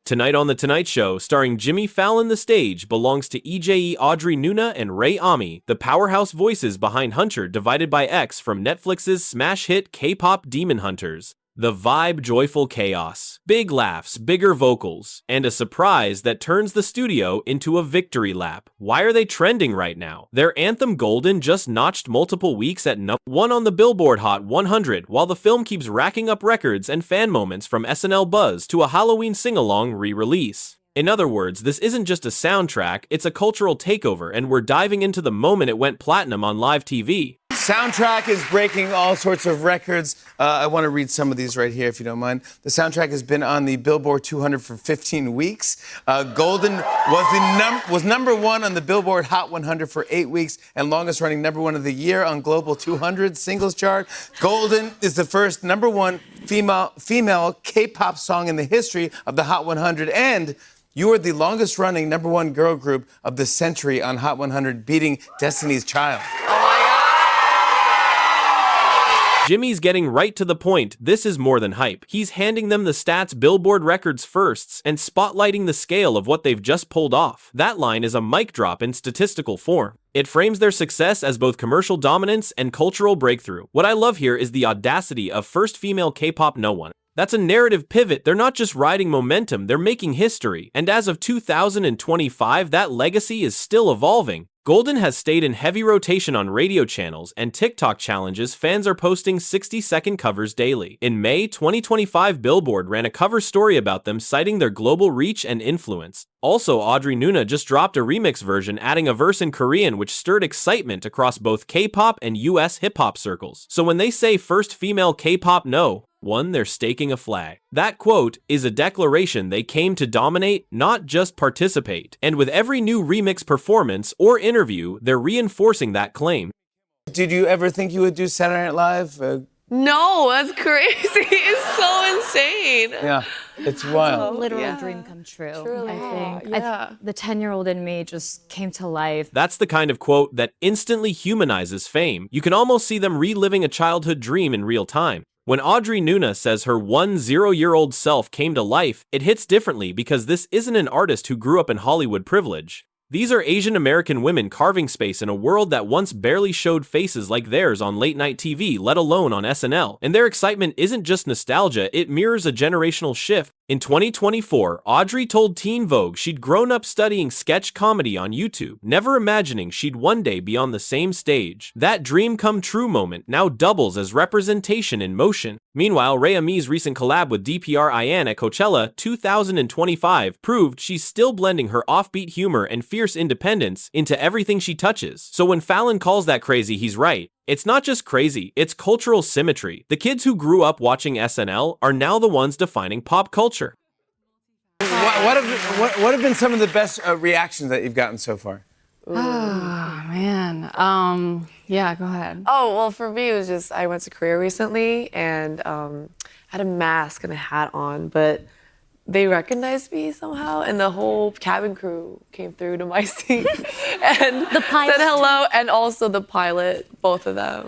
Tonight on The Tonight Show, starring Jimmy Fallon, the stage belongs to EJAE Audrey Nuna and Rei Ami, the powerhouse voices behind Hunter divided by X from Netflix's smash hit K-pop Demon Hunters. The vibe, joyful chaos, big laughs, bigger vocals, and a surprise that turns the studio into a victory lap. Why are they trending right now? Their anthem Golden just notched multiple weeks at #1 on the Billboard Hot 100, while the film keeps racking up records and fan moments from SNL Buzz to a Halloween sing-along re-release. In other words, this isn't just a soundtrack, it's a cultural takeover, and we're diving into the moment it went platinum on live TV. Soundtrack is breaking all sorts of records. I want to read some of these right here, if you don't mind. The soundtrack has been on the Billboard 200 for 15 weeks. Golden was number 1 on the Billboard Hot 100 for 8 weeks and longest running number 1 of the year on Global 200 singles chart. Golden is the first number 1 female K-pop song in the history of the Hot 100, and you are the longest running number 1 girl group of the century on Hot 100, beating Destiny's Child. Jimmy's getting right to the point. This is more than hype. He's handing them the stats Billboard records firsts and spotlighting the scale of what they've just pulled off. That line is a mic drop in statistical form. It frames their success as both commercial dominance and cultural breakthrough. What I love here is the audacity of first female K-pop no one. That's a narrative pivot. They're not just riding momentum, they're making history. And as of 2025, that legacy is still evolving. Golden has stayed in heavy rotation on radio channels and TikTok challenges. Fans are posting 60-second covers daily. In May 2025, Billboard ran a cover story about them, citing their global reach and influence. Also, Audrey Nuna just dropped a remix version, adding a verse in Korean, which stirred excitement across both K-pop and US hip-hop circles. So when they say first female K-pop no one, they're staking a flag. That quote is a declaration they came to dominate, not just participate. And with every new remix performance or interview, they're reinforcing that claim. Did you ever think you would do Saturday Night Live? No, that's crazy. It's so insane. Yeah, it's wild. It's a literal dream come true, I think. The 10-year-old in me just came to life. That's the kind of quote that instantly humanizes fame. You can almost see them reliving a childhood dream in real time. When Audrey Nuna says her 10-year-old self came to life, it hits differently because this isn't an artist who grew up in Hollywood privilege. These are Asian American women carving space in a world that once barely showed faces like theirs on late-night TV, let alone on SNL. And their excitement isn't just nostalgia, it mirrors a generational shift. In 2024, Audrey told Teen Vogue she'd grown up studying sketch comedy on YouTube, never imagining she'd one day be on the same stage. That dream come true moment now doubles as representation in motion. Meanwhile, Rei Ami's recent collab with DPR at Coachella 2025 proved she's still blending her offbeat humor and fierce independence into everything she touches. So when Fallon calls that crazy, he's right. It's not just crazy, it's cultural symmetry. The kids who grew up watching SNL are now the ones defining pop culture. What have been some of the best reactions that you've gotten so far? Oh, man. Yeah, go ahead. Oh, well, for me, it was just, I went to Korea recently and had a mask and a hat on, but they recognized me somehow, and the whole cabin crew came through to my seat and the said hello, and also the pilot, both of them.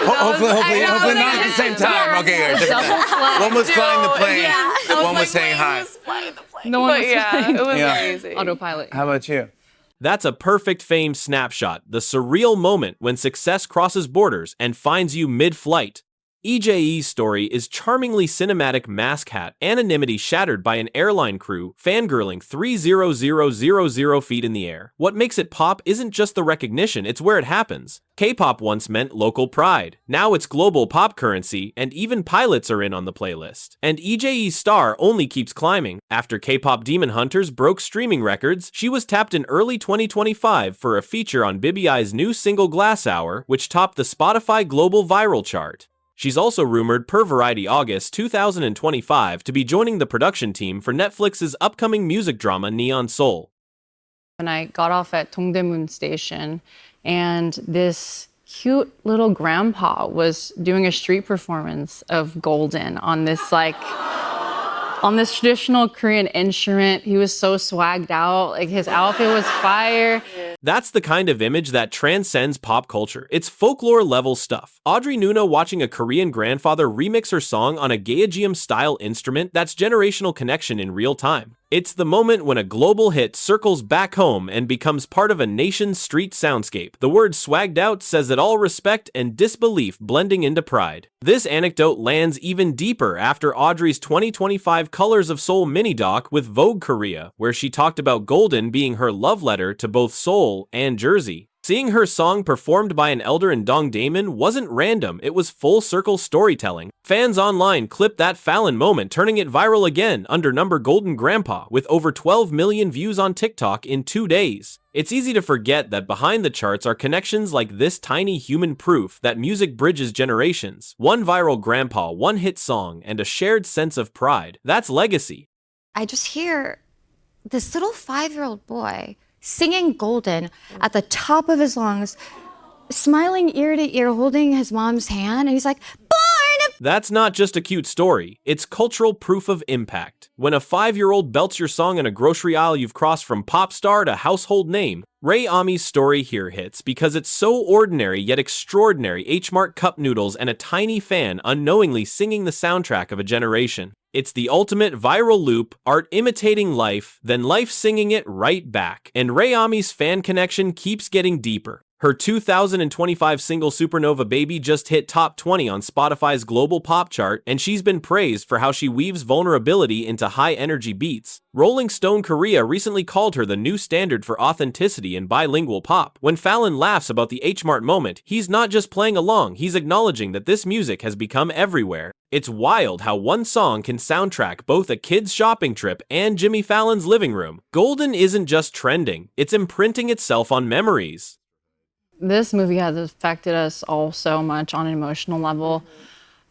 Hopefully not at the same time. Okay, one was flying the plane, one was saying hi. No one was flying. It was amazing. Autopilot. How about you? That's a perfect fame snapshot, the surreal moment when success crosses borders and finds you mid-flight. EJAE's story is charmingly cinematic mask hat, anonymity shattered by an airline crew, fangirling 3,000 feet in the air. What makes it pop isn't just the recognition, it's where it happens. K-pop once meant local pride. Now it's global pop currency, and even pilots are in on the playlist. And EJAE's star only keeps climbing. After KPop Demon Hunters broke streaming records, she was tapped in early 2025 for a feature on BBI's new single Glass Hour, which topped the Spotify Global Viral chart. She's also rumored per Variety August 2025 to be joining the production team for Netflix's upcoming music drama Neon Soul. When I got off at Dongdaemun Station, and this cute little grandpa was doing a street performance of Golden on this traditional Korean instrument. He was so swagged out, like his outfit was fire. That's the kind of image that transcends pop culture. It's folklore-level stuff. Audrey Nuna watching a Korean grandfather remix her song on a EJAE-style instrument, that's generational connection in real time. It's the moment when a global hit circles back home and becomes part of a nation's street soundscape. The word swagged out says it all, respect and disbelief blending into pride. This anecdote lands even deeper after Audrey's 2025 Colors of Seoul mini-doc with Vogue Korea, where she talked about Golden being her love letter to both Seoul and Jersey. Seeing her song performed by an elder in Dongdaemun wasn't random, it was full-circle storytelling. Fans online clipped that Fallon moment, turning it viral again under number Golden Grandpa, with over 12 million views on TikTok in 2 days. It's easy to forget that behind the charts are connections like this tiny human proof that music bridges generations. One viral grandpa, one hit song, and a shared sense of pride. That's legacy. I just hear this little 5-year-old boy singing Golden at the top of his lungs, smiling ear to ear, holding his mom's hand, and he's like, "Born!" That's not just a cute story, it's cultural proof of impact. When a 5-year-old belts your song in a grocery aisle, you've crossed from pop star to household name. Rei Ami's story here hits because it's so ordinary yet extraordinary. H-Mart cup noodles and a tiny fan unknowingly singing the soundtrack of a generation. It's the ultimate viral loop, art imitating life, then life singing it right back. And Rei Ami's fan connection keeps getting deeper. Her 2025 single Supernova Baby just hit top 20 on Spotify's global pop chart, and she's been praised for how she weaves vulnerability into high-energy beats. Rolling Stone Korea recently called her the new standard for authenticity in bilingual pop. When Fallon laughs about the H-Mart moment, he's not just playing along, he's acknowledging that this music has become everywhere. It's wild how one song can soundtrack both a kid's shopping trip and Jimmy Fallon's living room. Golden isn't just trending, it's imprinting itself on memories. This movie has affected us all so much on an emotional level.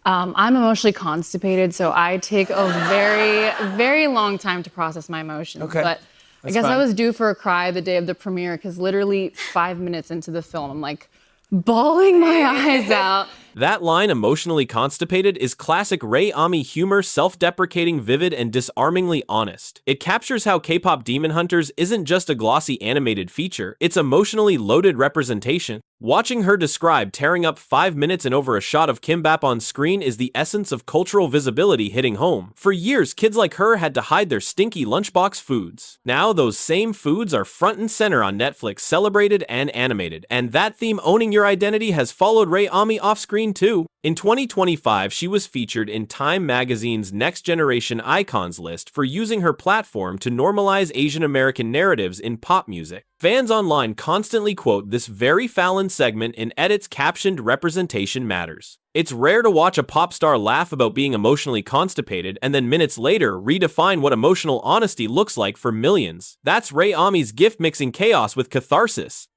I'm emotionally constipated, so I take a very, very long time to process my emotions. Okay. But I guess I was due for a cry the day of the premiere because literally 5 minutes into the film, I'm like bawling my eyes out. That line, emotionally constipated, is classic Rei Ami humor, self-deprecating, vivid, and disarmingly honest. It captures how KPop Demon Hunters isn't just a glossy animated feature, it's emotionally loaded representation. Watching her describe tearing up 5 minutes and over a shot of kimbap on screen is the essence of cultural visibility hitting home. For years, kids like her had to hide their stinky lunchbox foods. Now, those same foods are front and center on Netflix, celebrated and animated, and that theme, owning your identity, has followed Rei Ami off-screen too. In 2025, she was featured in Time magazine's Next Generation Icons list for using her platform to normalize Asian American narratives in pop music. Fans online constantly quote this very Fallon segment in edits captioned "Representation Matters." It's rare to watch a pop star laugh about being emotionally constipated and then minutes later redefine what emotional honesty looks like for millions. That's Rei Ami's gift mixing chaos with catharsis.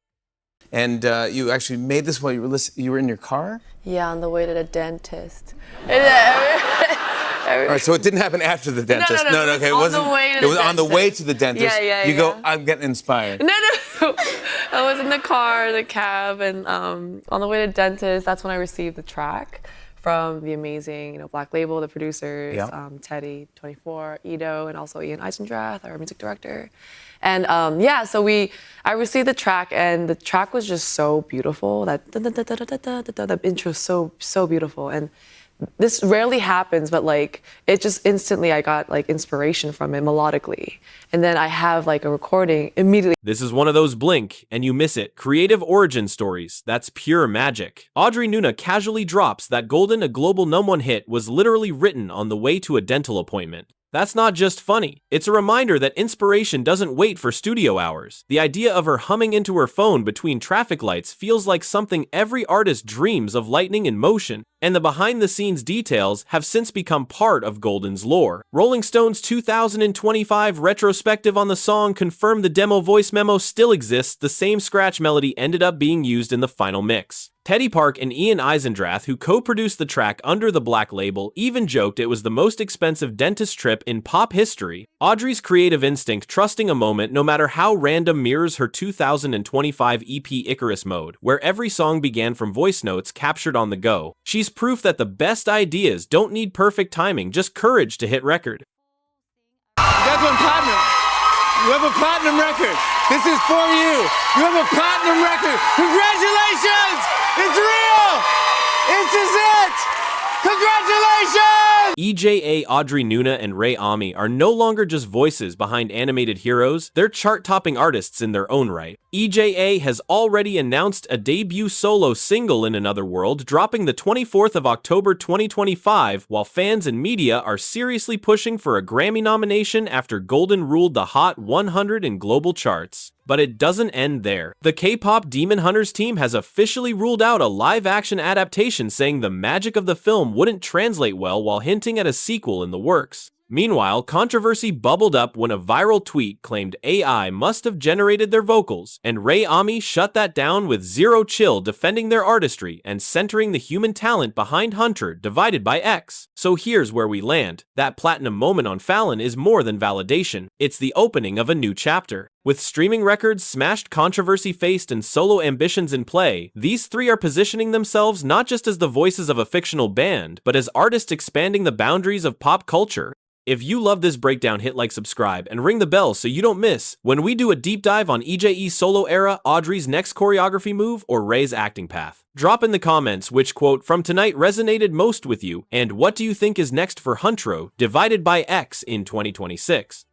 And you actually made this while you were in your car? Yeah, on the way to the dentist. All right, so it didn't happen after the dentist. No, okay, it was on the way to the it was on the dentist. way to the dentist. Yeah, you yeah. go, I'm getting inspired. No. I was in the car, the cab, and on the way to the dentist, that's when I received the track from the amazing, Black Label, the producers, Yeah. Teddy, 24, Ito, and also Ian Eisendrath, our music director. And so I received the track, and the track was just so beautiful. The intro is so beautiful, and this rarely happens, but it just instantly I got inspiration from it melodically, and then I have a recording immediately. This is one of those blink and you miss it creative origin stories. That's pure magic. Audrey Nuna casually drops that Golden, a global #1 hit, was literally written on the way to a dental appointment. That's not just funny, it's a reminder that inspiration doesn't wait for studio hours. The idea of her humming into her phone between traffic lights feels like something every artist dreams of, lightning in motion, and the behind-the-scenes details have since become part of Golden's lore. Rolling Stone's 2025 retrospective on the song confirmed the demo voice memo still exists. The same scratch melody ended up being used in the final mix. Teddy Park and Ian Eisendrath, who co-produced the track under the Black Label, even joked it was the most expensive dentist trip in pop history. Audrey's creative instinct, trusting a moment no matter how random, mirrors her 2025 EP Icarus Mode, where every song began from voice notes captured on the go. She's proof that the best ideas don't need perfect timing, just courage to hit record. You guys want partner? You have a platinum record. This is for you. You have a platinum record. Congratulations! It's real! This is it! Congratulations! EJAE, Audrey Nuna, and Rei Ami are no longer just voices behind animated heroes, they're chart-topping artists in their own right. EJAE has already announced a debut solo single in Another World, dropping the 24th of October 2025, while fans and media are seriously pushing for a Grammy nomination after Golden ruled the Hot 100 in global charts. But it doesn't end there. The KPop Demon Hunters team has officially ruled out a live-action adaptation, saying the magic of the film wouldn't translate well while hinting at a sequel in the works. Meanwhile, controversy bubbled up when a viral tweet claimed AI must have generated their vocals, and Rei Ami shut that down with zero chill, defending their artistry and centering the human talent behind Hunter, divided by X. So here's where we land. That platinum moment on Fallon is more than validation. It's the opening of a new chapter. With streaming records smashed, controversy faced, and solo ambitions in play, these three are positioning themselves not just as the voices of a fictional band, but as artists expanding the boundaries of pop culture. If you love this breakdown, hit like, subscribe, and ring the bell so you don't miss when we do a deep dive on EJAE's solo era, Audrey's next choreography move, or Rei's acting path. Drop in the comments which quote from tonight resonated most with you, and what do you think is next for Huntro, divided by X in 2026.